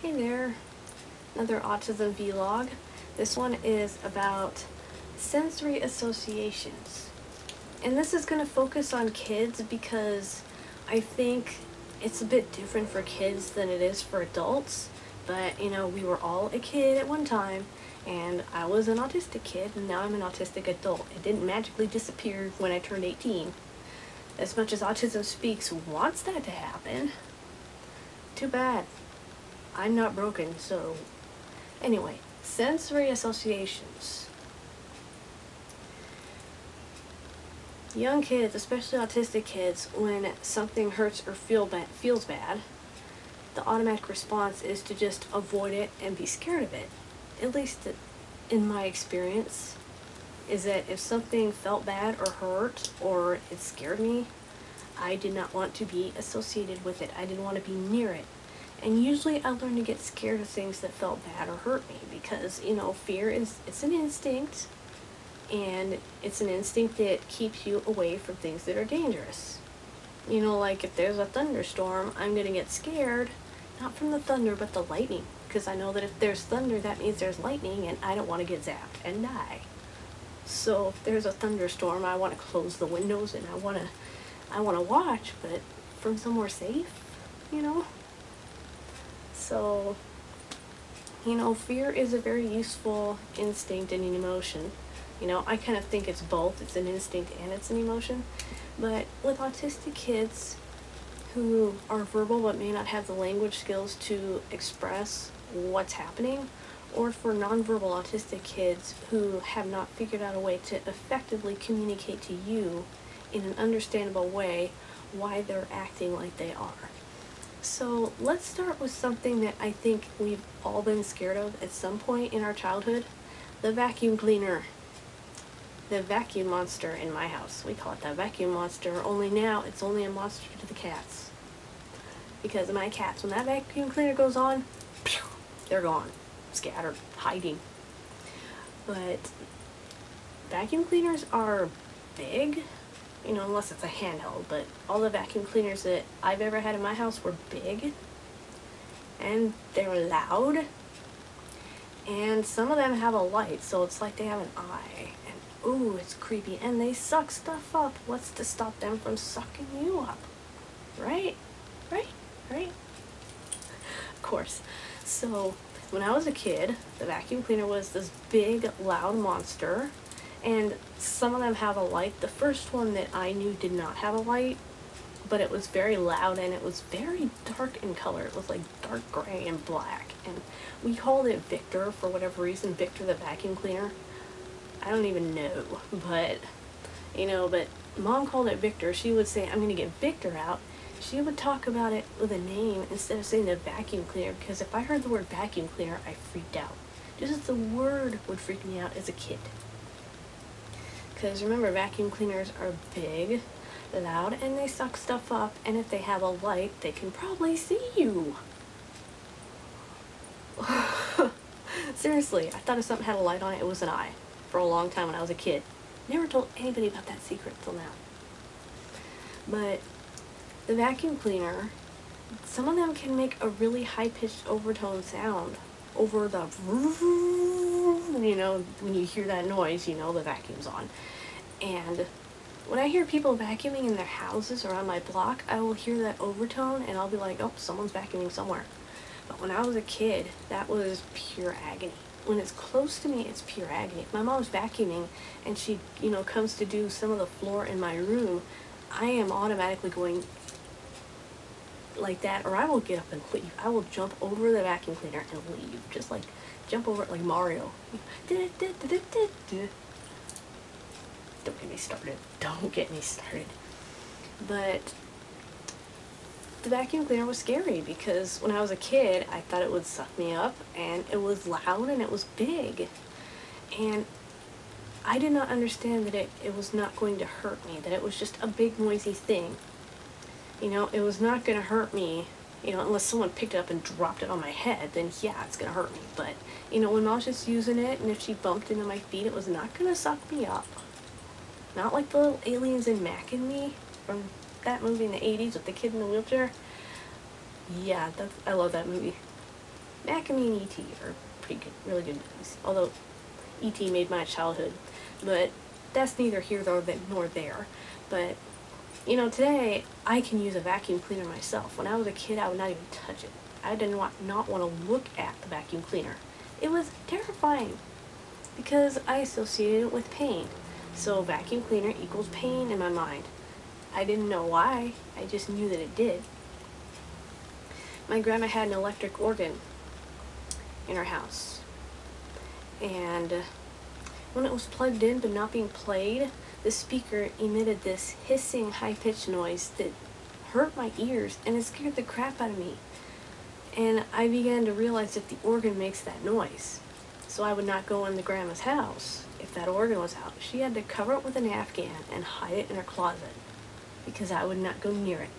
Hey there, another autism vlog. This one is about sensory associations. And this is going to focus on kids because I think it's a bit different for kids than it is for adults. But, we were all a kid at one time, and I was an autistic kid, and now I'm an autistic adult. It didn't magically disappear when I turned 18. As much as Autism Speaks wants that to happen, too bad. I'm not broken, so anyway, sensory associations. Young kids, especially autistic kids, when something hurts or feels bad, the automatic response is to just avoid it and be scared of it. At least in my experience, is that if something felt bad or hurt or it scared me, I did not want to be associated with it. I didn't want to be near it. And usually I learned to get scared of things that felt bad or hurt me because, fear it's an instinct, and it's an instinct that keeps you away from things that are dangerous. Like if there's a thunderstorm, I'm going to get scared, not from the thunder, but the lightning, because I know that if there's thunder, that means there's lightning, and I don't want to get zapped and die. So if there's a thunderstorm, I want to close the windows, and I want to watch, but from somewhere safe, So, fear is a very useful instinct and an emotion. I kind of think it's both. It's an instinct and it's an emotion. But with autistic kids who are verbal but may not have the language skills to express what's happening, or for nonverbal autistic kids who have not figured out a way to effectively communicate to you in an understandable way why they're acting like they are. So let's start with something that I think we've all been scared of at some point in our childhood: the vacuum cleaner. The vacuum monster in my house. We call it the vacuum monster, only now it's only a monster to the cats. Because my cats, when that vacuum cleaner goes on, they're gone, scattered, hiding. But vacuum cleaners are big, unless it's a handheld, but all the vacuum cleaners that I've ever had in my house were big, and they're loud, and some of them have a light, so it's like they have an eye, and ooh, it's creepy, and they suck stuff up. What's to stop them from sucking you up? Right? Of course. So, when I was a kid, the vacuum cleaner was this big, loud monster, and some of them have a light. The first one that I knew did not have a light, but it was very loud, and it was very dark in color. It was like dark gray and black, and we called it Victor for whatever reason. Victor the vacuum cleaner. I don't even know, but Mom called it Victor. She would say, "I'm gonna get Victor out." She would talk about it with a name instead of saying the vacuum cleaner, because if I heard the word vacuum cleaner, I freaked out. Just as the word would freak me out as a kid. Because remember, vacuum cleaners are big, loud, and they suck stuff up, and if they have a light, they can probably see you. Seriously, I thought if something had a light on it, it was an eye for a long time when I was a kid. Never told anybody about that secret till now. But the vacuum cleaner, some of them can make a really high-pitched overtone sound over the when you hear that noise, the vacuum's on. And when I hear people vacuuming in their houses or on my block, I will hear that overtone, and I'll be like, oh, someone's vacuuming somewhere. But when I was a kid, that was pure agony. When it's close to me, it's pure agony. If my mom's vacuuming and she, comes to do some of the floor in my room, I am automatically going like that, or I will get up and leave. I will jump over the vacuum cleaner and leave. Just like jump over it like Mario. Don't get me started. Don't get me started. But the vacuum cleaner was scary because when I was a kid, I thought it would suck me up, and it was loud and it was big. And I did not understand that it was not going to hurt me, that it was just a big noisy thing. It was not going to hurt me, unless someone picked it up and dropped it on my head, then yeah, it's going to hurt me. But, when Mom's just using it, and if she bumped into my feet, it was not going to suck me up. Not like the little aliens in Mac and Me from that movie in the 80s with the kid in the wheelchair. Yeah, I love that movie. Macamee and E.T. are pretty good, really good movies. Although E.T. made my childhood, but that's neither here nor there. But you know, today I can use a vacuum cleaner myself. When I was a kid, I would not even touch it. I did not want to look at the vacuum cleaner. It was terrifying because I associated it with pain. So vacuum cleaner equals pain in my mind. I didn't know why, I just knew that it did. My grandma had an electric organ in her house. And when it was plugged in but not being played, the speaker emitted this hissing, high-pitched noise that hurt my ears, and it scared the crap out of me. And I began to realize that the organ makes that noise. So I would not go in the grandma's house if that organ was out. She had to cover it with an Afghan and hide it in her closet because I would not go near it.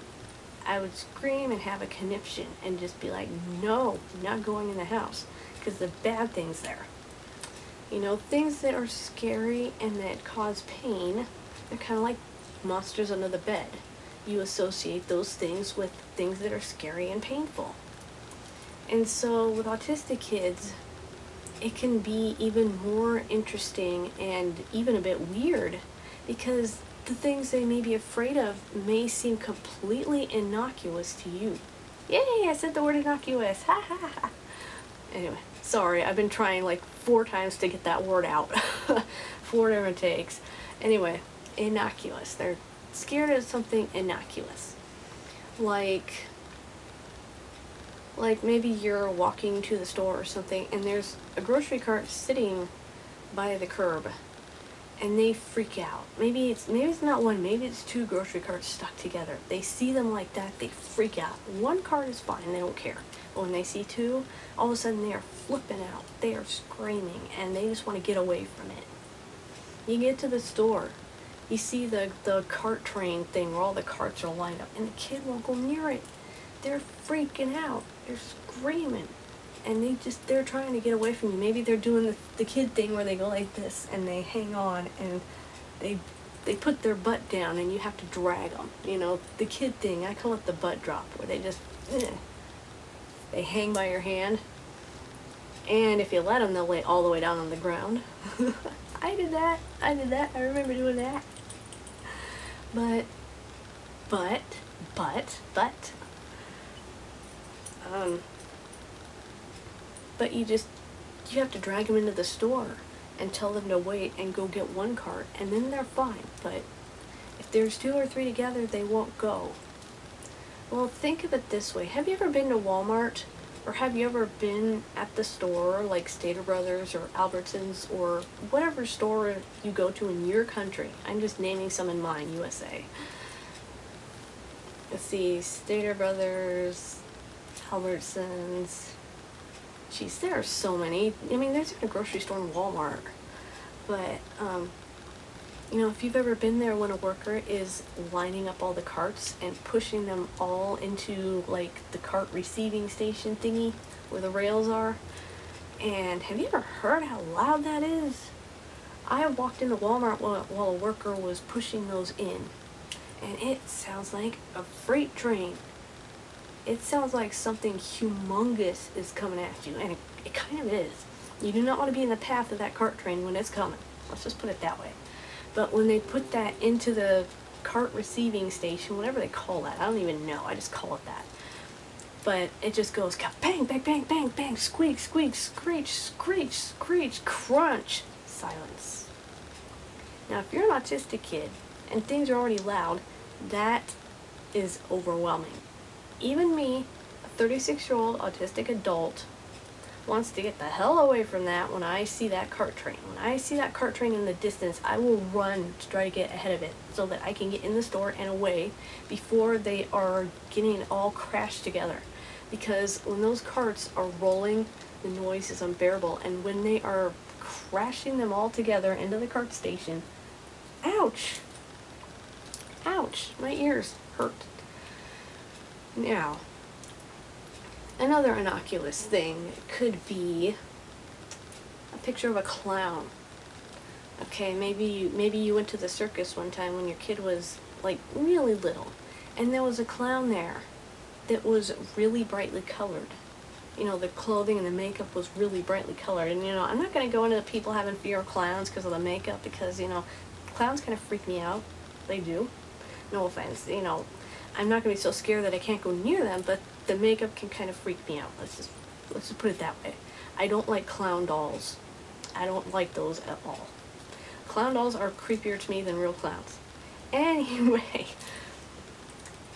I would scream and have a conniption and just be like, no, not going in the house, because the bad things there. You know, things that are scary and that cause pain, they're kind of like monsters under the bed. You associate those things with things that are scary and painful. And so with autistic kids, it can be even more interesting and even a bit weird because the things they may be afraid of may seem completely innocuous to you. Yay, I said the word innocuous. Ha ha ha. Anyway, sorry, I've been trying like 4 times to get that word out. 4 different takes. Anyway, innocuous. They're scared of something innocuous. Like maybe you're walking to the store or something and there's a grocery cart sitting by the curb and they freak out. Maybe it's not one, maybe it's 2 grocery carts stuck together. They see them like that, they freak out. 1 cart is fine, they don't care. But when they see 2, all of a sudden they are flipping out. They are screaming and they just want to get away from it. You get to the store, you see the cart train thing where all the carts are lined up and the kid won't go near it. They're freaking out. They're screaming. And they're trying to get away from you. Maybe they're doing the kid thing where they go like this and they hang on and they put their butt down and you have to drag them. You know, the kid thing, I call it the butt drop, where they just, they hang by your hand. And if you let them, they'll lay all the way down on the ground. I did that. I remember doing that. But you have to drag them into the store and tell them to wait and go get 1 cart, and then they're fine. But if there's 2 or 3 together, they won't go. Well, think of it this way. Have you ever been to Walmart? Or have you ever been at the store like Stater Brothers or Albertsons or whatever store you go to in your country? I'm just naming some in mine, USA. Let's see, Stater Brothers, Albertsons. Jeez, there are so many. I mean, there's even a grocery store in Walmart. But, you know, if you've ever been there when a worker is lining up all the carts and pushing them all into, like, the cart receiving station thingy where the rails are, and have you ever heard how loud that is? I walked into Walmart while a worker was pushing those in, and it sounds like a freight train. It sounds like something humongous is coming at you, and it kind of is. You do not want to be in the path of that cart train when it's coming. Let's just put it that way. But when they put that into the cart receiving station, whatever they call that, I don't even know, I just call it that. But it just goes bang, bang, bang, bang, bang, squeak, squeak, screech, screech, screech, crunch, silence. Now, if you're an autistic kid and things are already loud, that is overwhelming. Even me, a 36-year-old autistic adult, wants to get the hell away from that when I see that cart train. When I see that cart train in the distance, I will run to try to get ahead of it so that I can get in the store and away before they are getting all crashed together. Because when those carts are rolling, the noise is unbearable. And when they are crashing them all together into the cart station, ouch! Ouch! My ears hurt. Now, another innocuous thing could be a picture of a clown. Okay, maybe you went to the circus one time when your kid was like really little, and there was a clown there that was really brightly colored. you know, the clothing and the makeup was really brightly colored. And, you know, I'm not going to go into the people having fear of clowns because of the makeup, because, you know, clowns kind of freak me out. They do. No offense. You know, I'm not going to be so scared that I can't go near them, but the makeup can kind of freak me out. Let's just put it that way. I don't like clown dolls. I don't like those at all. Clown dolls are creepier to me than real clowns. Anyway,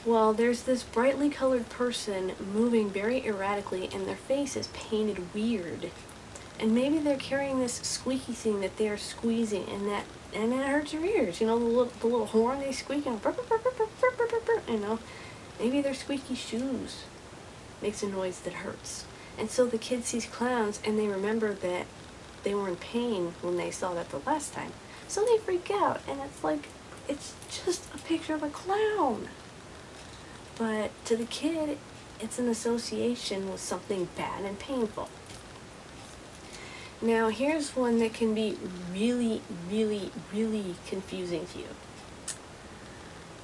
well, there's this brightly colored person moving very erratically, and their face is painted weird. And maybe they're carrying this squeaky thing that they are squeezing, and that hurts your ears. You know, the little horn they squeak, and you know, maybe their squeaky shoes makes a noise that hurts. And so the kid sees clowns, and they remember that they were in pain when they saw that the last time. So they freak out, and it's like, it's just a picture of a clown. But to the kid, it's an association with something bad and painful. Now, here's one that can be really, really, really confusing to you.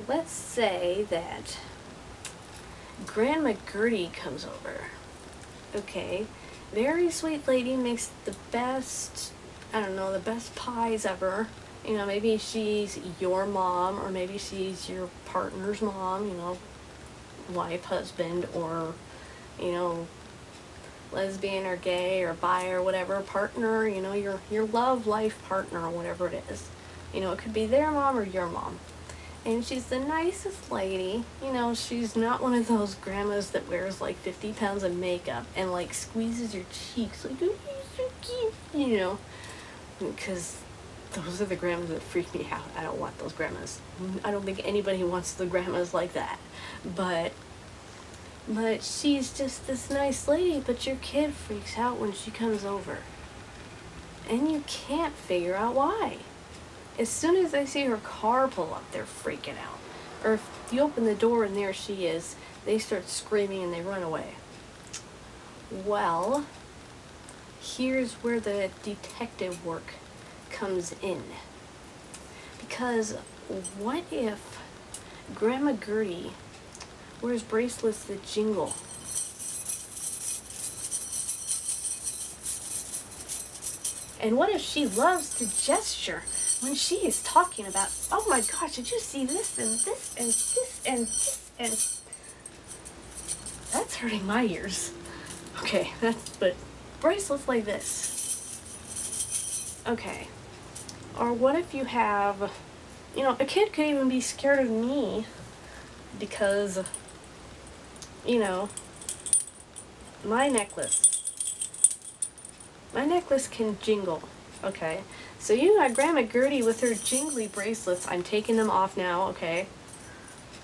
Let's say that Grandma Gertie comes over. Okay, very sweet lady, makes the best, I don't know, the best pies ever. You know, maybe she's your mom, or maybe she's your partner's mom, you know, wife, husband, or, you know, lesbian or gay or bi or whatever partner, you know, your love life partner or whatever it is. You know, it could be their mom or your mom. And she's the nicest lady. You know, she's not one of those grandmas that wears like 50 pounds of makeup and like squeezes your cheeks like, oh, you're so cute, you know, because those are the grandmas that freak me out. I don't want those grandmas. I don't think anybody wants the grandmas like that. But she's just this nice lady, but your kid freaks out when she comes over. And you can't figure out why. As soon as they see her car pull up, they're freaking out. Or if you open the door and there she is, they start screaming and they run away. Well, here's where the detective work comes in. Because what if Grandma Gertie wears bracelets that jingle? And what if she loves to gesture when she is talking about, oh my gosh, did you see this and this and this and this and... That's hurting my ears. Okay, but bracelets like this. Okay. Or what if you have, you know, a kid could even be scared of me because, you know, my necklace can jingle, okay? So you got Grandma Gertie with her jingly bracelets. I'm taking them off now, okay?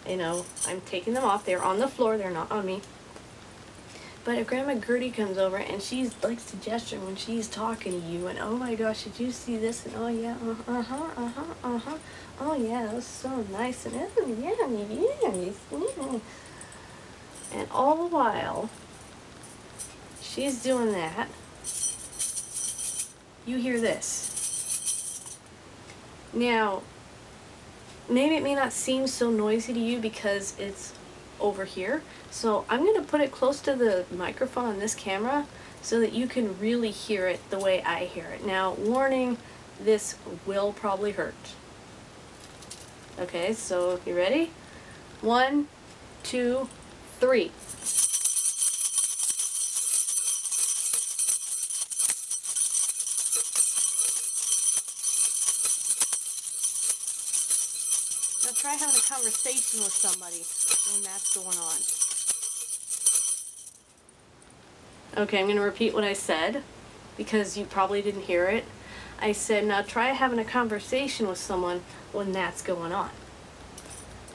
You know, I'm taking them off. They're on the floor. They're not on me. But if Grandma Gertie comes over and she likes to gesture when she's talking to you, and oh my gosh, did you see this? And oh yeah, oh yeah, that was so nice, and yeah. And all the while she's doing that, you hear this. Now, maybe it may not seem so noisy to you because it's over here. So I'm going to put it close to the microphone on this camera so that you can really hear it the way I hear it. Now, warning, this will probably hurt. Okay, so you ready? 1, 2, 3. Now try having a conversation with somebody when that's going on. Okay, I'm going to repeat what I said because you probably didn't hear it. I said, now try having a conversation with someone when that's going on.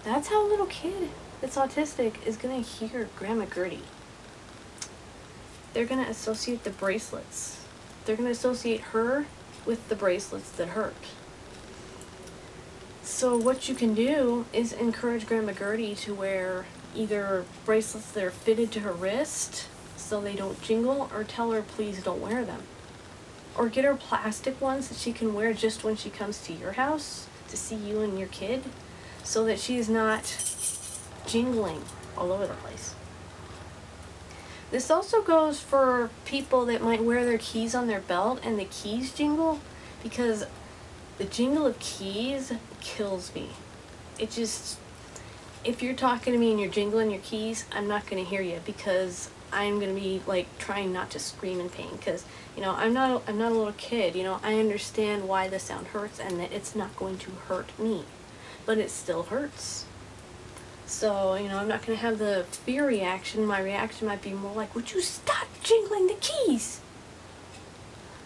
That's how a little kid that's autistic is going to hear Grandma Gertie. They're going to associate the bracelets. They're going to associate her with the bracelets that hurt. So what you can do is encourage Grandma Gertie to wear either bracelets that are fitted to her wrist so they don't jingle, or tell her please don't wear them. Or get her plastic ones that she can wear just when she comes to your house to see you and your kid, so that she's not jingling all over the place. This also goes for people that might wear their keys on their belt and the keys jingle, because the jingle of keys kills me. It just, if you're talking to me and you're jingling your keys, I'm not going to hear you, because I'm going to be like trying not to scream in pain, because, you know, I'm not a little kid. You know, I understand why the sound hurts and that it's not going to hurt me, but it still hurts. So, you know, I'm not going to have the fear reaction. My reaction might be more like, would you stop jingling the keys?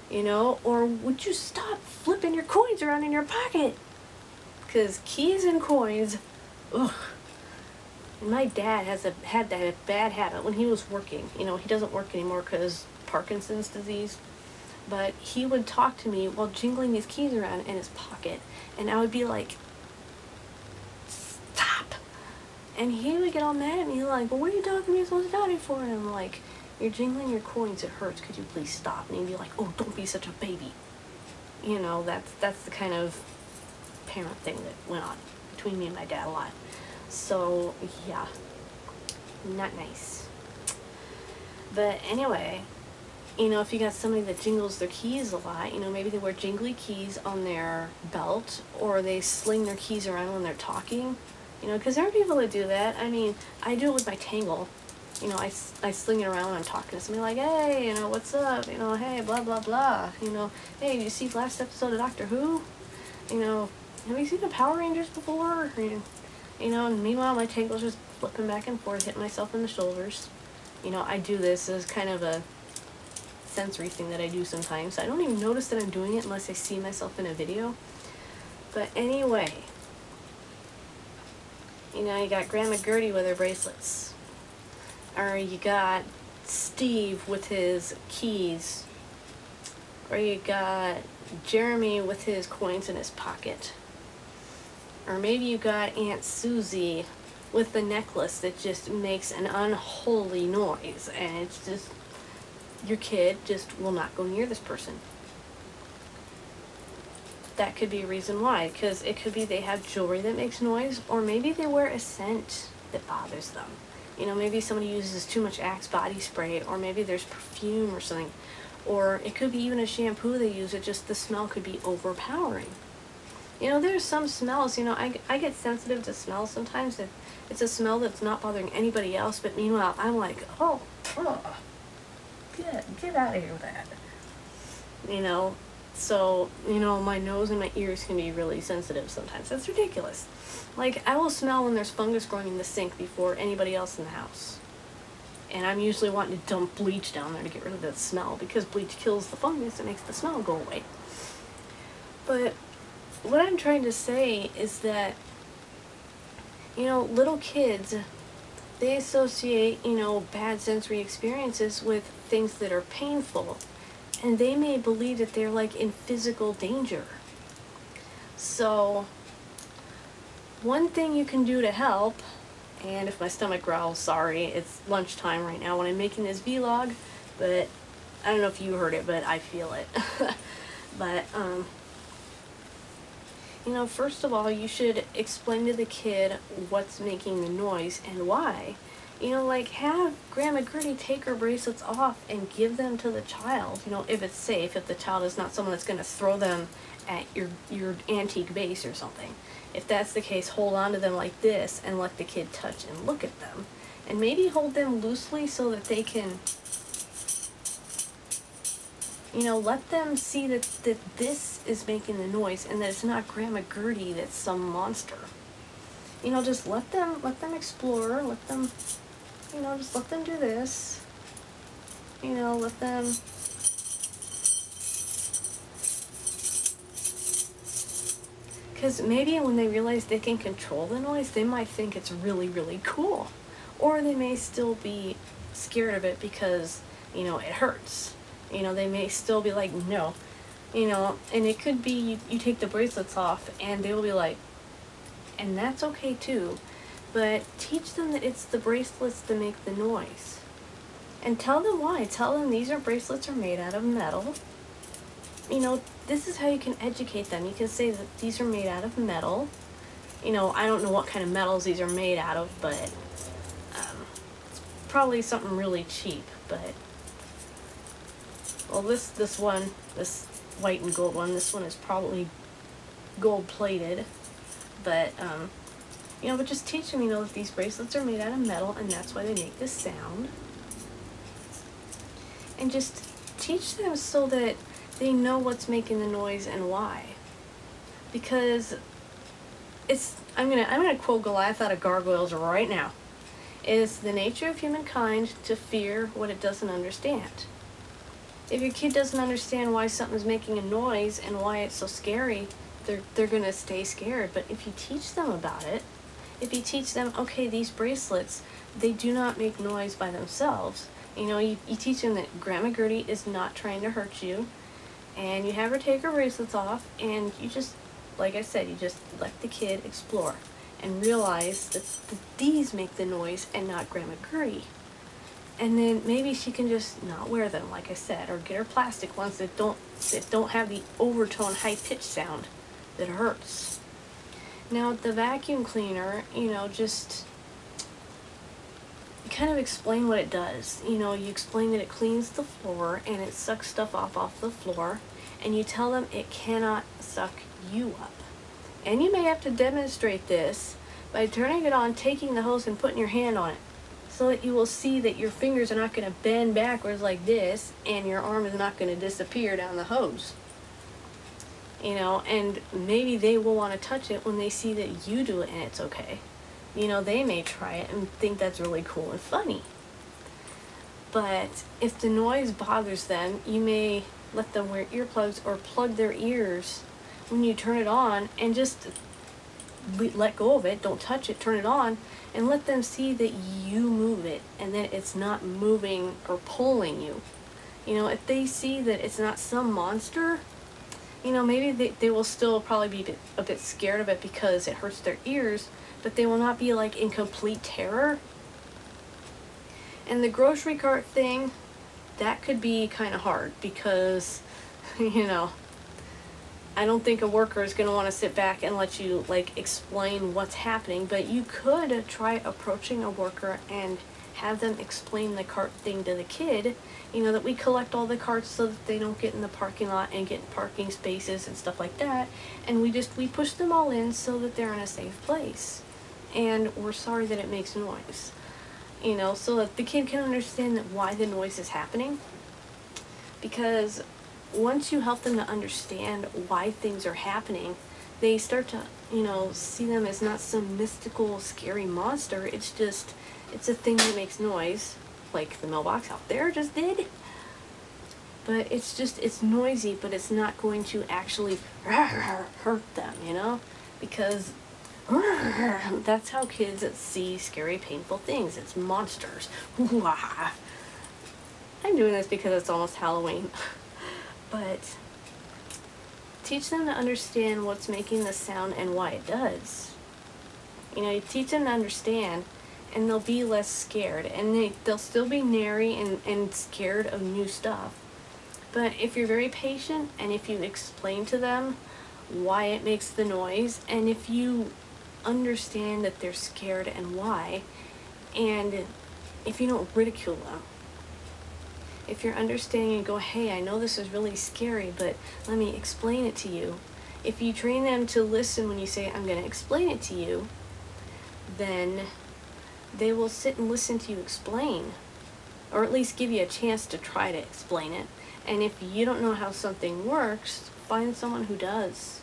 You know, or would you stop flipping your coins around in your pocket? Because keys and coins, ugh. My dad had that bad habit when he was working. You know, he doesn't work anymore because Parkinson's disease. But he would talk to me while jingling these keys around in his pocket. And I would be like, stop! And he would get all mad at me, like, well, what are you talking to me so loudly for? And I'm like, you're jingling your coins, it hurts, could you please stop? And he'd be like, oh, don't be such a baby. You know, that's the kind of parent thing that went on between me and my dad a lot. So, yeah, not nice. But anyway, you know, if you got somebody that jingles their keys a lot, you know, maybe they wear jingly keys on their belt, or they sling their keys around when they're talking, you know, because there are people that do that. I mean, I do it with my Tangle. You know, I sling it around when I'm talking to somebody, like, hey, you know, what's up? You know, hey, blah, blah, blah. You know, hey, you see last episode of Doctor Who? You know, have you seen the Power Rangers before? You know, and meanwhile, my Tangle's just flipping back and forth, hitting myself in the shoulders. You know, I do this as kind of a sensory thing that I do sometimes. I don't even notice that I'm doing it unless I see myself in a video. But anyway, you know, you got Grandma Gertie with her bracelets. Or you got Steve with his keys. Or you got Jeremy with his coins in his pocket. Or maybe you got Aunt Susie with the necklace that just makes an unholy noise. And it's just, your kid just will not go near this person. That could be a reason why. Because it could be they have jewelry that makes noise. Or maybe they wear a scent that bothers them. You know, maybe somebody uses too much Axe body spray, or maybe there's perfume or something. Or it could be even a shampoo they use, it just, the smell could be overpowering. You know, there's some smells, you know, I get sensitive to smells sometimes. If it's a smell that's not bothering anybody else, but meanwhile, I'm like, oh, get out of here with that. You know, so, you know, my nose and my ears can be really sensitive sometimes. That's ridiculous. Like, I will smell when there's fungus growing in the sink before anybody else in the house. And I'm usually wanting to dump bleach down there to get rid of that smell, because bleach kills the fungus and makes the smell go away. But what I'm trying to say is that, you know, little kids, they associate, you know, bad sensory experiences with things that are painful. And they may believe that they're, like, in physical danger. So one thing you can do to help, and if my stomach growls, sorry, it's lunchtime right now when I'm making this vlog, but I don't know if you heard it, but I feel it. But, you know, first of all, you should explain to the kid what's making the noise and why. You know, like, have Grandma Gertie take her bracelets off and give them to the child, you know, if it's safe, if the child is not someone that's going to throw them at your antique vase or something. If that's the case, hold on to them like this and let the kid touch and look at them. And maybe hold them loosely so that they can, you know, let them see that this is making the noise and that it's not Grandma Gertie that's some monster. You know, just let them explore, let them, you know, just let them do this. You know, let them, because maybe when they realize they can control the noise, they might think it's really, really cool. Or they may still be scared of it because, you know, it hurts. You know, they may still be like, no. You know, and it could be you take the bracelets off and they will be like, and that's okay too. But teach them that it's the bracelets that make the noise. And tell them why. Tell them these bracelets are made out of metal. You know, this is how you can educate them. You can say that these are made out of metal. You know, I don't know what kind of metals these are made out of, but it's probably something really cheap, but, well, this one, this white and gold one, this one is probably gold plated, but, you know, but just teach them, you know, that these bracelets are made out of metal, and that's why they make this sound. And just teach them so that they know what's making the noise and why. Because it's, I'm gonna quote Goliath out of Gargoyles right now. It's the nature of humankind to fear what it doesn't understand. If your kid doesn't understand why something's making a noise and why it's so scary, they're gonna stay scared. But if you teach them about it, if you teach them, okay, these bracelets, they do not make noise by themselves. You know, you teach them that Grandma Gertie is not trying to hurt you, and you have her take her bracelets off, and you just, like I said, you just let the kid explore and realize that these make the noise and not Grandma Gertie. And then maybe she can just not wear them, like I said, or get her plastic ones that don't have the overtone high-pitched sound that hurts. Now, the vacuum cleaner, you know, just kind of explain what it does. You know, you explain that it cleans the floor and it sucks stuff off the floor, and you tell them it cannot suck you up. And you may have to demonstrate this by turning it on, taking the hose, and putting your hand on it, so that you will see that your fingers are not going to bend backwards like this, and your arm is not going to disappear down the hose. You know, and maybe they will want to touch it when they see that you do it and it's okay. You know, they may try it and think that's really cool and funny. But if the noise bothers them, you may let them wear earplugs or plug their ears when you turn it on, and just let go of it, don't touch it, turn it on, and let them see that you move it and that it's not moving or pulling you. You know, if they see that it's not some monster, you know, maybe they will still probably be a bit scared of it because it hurts their ears, but they will not be like in complete terror. And the grocery cart thing, that could be kind of hard because, you know, I don't think a worker is going to want to sit back and let you like explain what's happening, but you could try approaching a worker and have them explain the cart thing to the kid. You know, that we collect all the carts so that they don't get in the parking lot and get in parking spaces and stuff like that, and we push them all in so that they're in a safe place, and we're sorry that it makes noise. You know, so that the kid can understand that why the noise is happening. Because once you help them to understand why things are happening, they start to, you know, see them as not some mystical, scary monster. It's just, it's a thing that makes noise, like the mailbox out there just did. But it's just, it's noisy, but it's not going to actually hurt them, you know? Because that's how kids see scary, painful things. It's monsters. I'm doing this because it's almost Halloween. But teach them to understand what's making the sound and why it does. You know, you teach them to understand, and they'll be less scared, and they'll still be nary and scared of new stuff. But if you're very patient, and if you explain to them why it makes the noise, and if you understand that they're scared and why, and if you don't ridicule them, if you're understanding and go, hey, I know this is really scary, but let me explain it to you. If you train them to listen when you say, I'm going to explain it to you, then they will sit and listen to you explain, or at least give you a chance to try to explain it. And if you don't know how something works, find someone who does,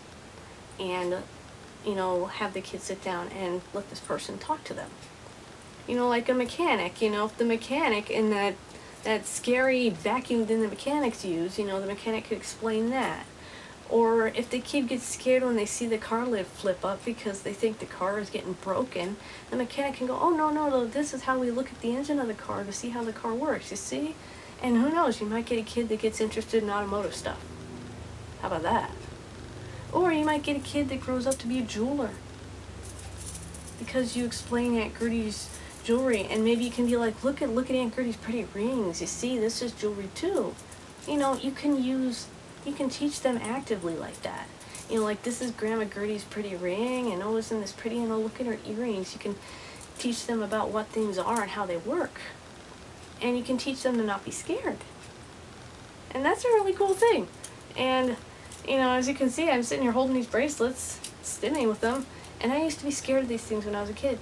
and, you know, have the kid sit down and let this person talk to them. You know, like a mechanic, you know, if the mechanic in that scary vacuum that the mechanics use, you know, the mechanic could explain that. Or if the kid gets scared when they see the car lid flip up because they think the car is getting broken, the mechanic can go, oh, no, this is how we look at the engine of the car to see how the car works, you see? And who knows, you might get a kid that gets interested in automotive stuff. How about that? Or you might get a kid that grows up to be a jeweler, because you explain Aunt Gertie's jewelry, and maybe you can be like, look at Aunt Gertie's pretty rings, you see, this is jewelry too. You know, you can teach them actively like that. You know, like, this is Grandma Gertie's pretty ring, and oh, isn't this pretty, and oh, look at her earrings. You can teach them about what things are and how they work. and you can teach them to not be scared. And that's a really cool thing. And, you know, as you can see, I'm sitting here holding these bracelets, stimming with them, and I used to be scared of these things when I was a kid.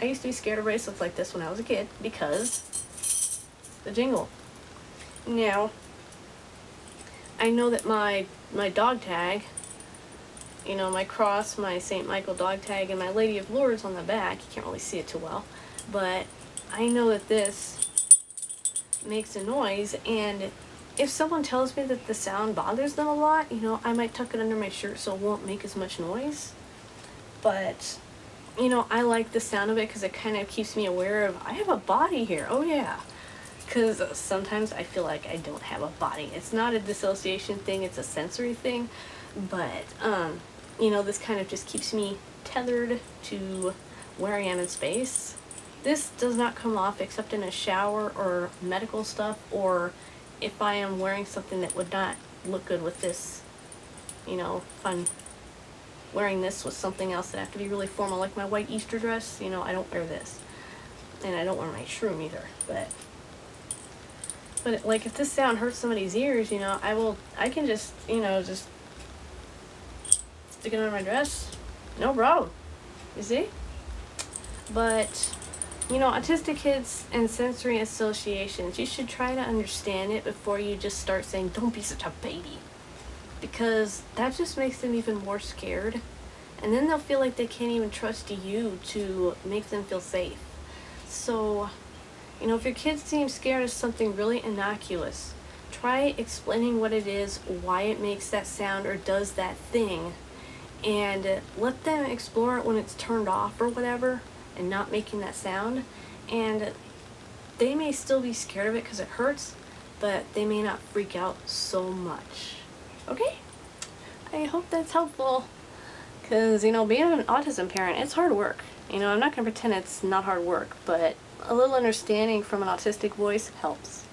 I used to be scared of bracelets like this when I was a kid because the jingle. Now, I know that my dog tag, you know, my cross, my St. Michael dog tag, and my Lady of Lourdes on the back, you can't really see it too well, but I know that this makes a noise, and if someone tells me that the sound bothers them a lot, you know, I might tuck it under my shirt so it won't make as much noise. But, you know, I like the sound of it because it kind of keeps me aware of, I have a body here, oh yeah. Because sometimes I feel like I don't have a body. It's not a dissociation thing, it's a sensory thing, but, you know, this kind of just keeps me tethered to where I am in space. This does not come off except in a shower or medical stuff, or if I am wearing something that would not look good with this. You know, if I'm wearing this with something else that have to be really formal, like my white Easter dress, you know, I don't wear this. And I don't wear my shroom either, but like if this sound hurts somebody's ears, you know, I can just, you know, just stick it under my dress, no problem, you see? But, you know, autistic kids and sensory associations, you should try to understand it before you just start saying, don't be such a baby. Because that just makes them even more scared. And then they'll feel like they can't even trust you to make them feel safe. So, you know, if your kids seem scared of something really innocuous, try explaining what it is, why it makes that sound or does that thing, and let them explore it when it's turned off or whatever, and not making that sound. And they may still be scared of it because it hurts, but they may not freak out so much. Okay? I hope that's helpful, because, you know, being an autism parent, it's hard work. You know, I'm not going to pretend it's not hard work, but a little understanding from an autistic voice helps.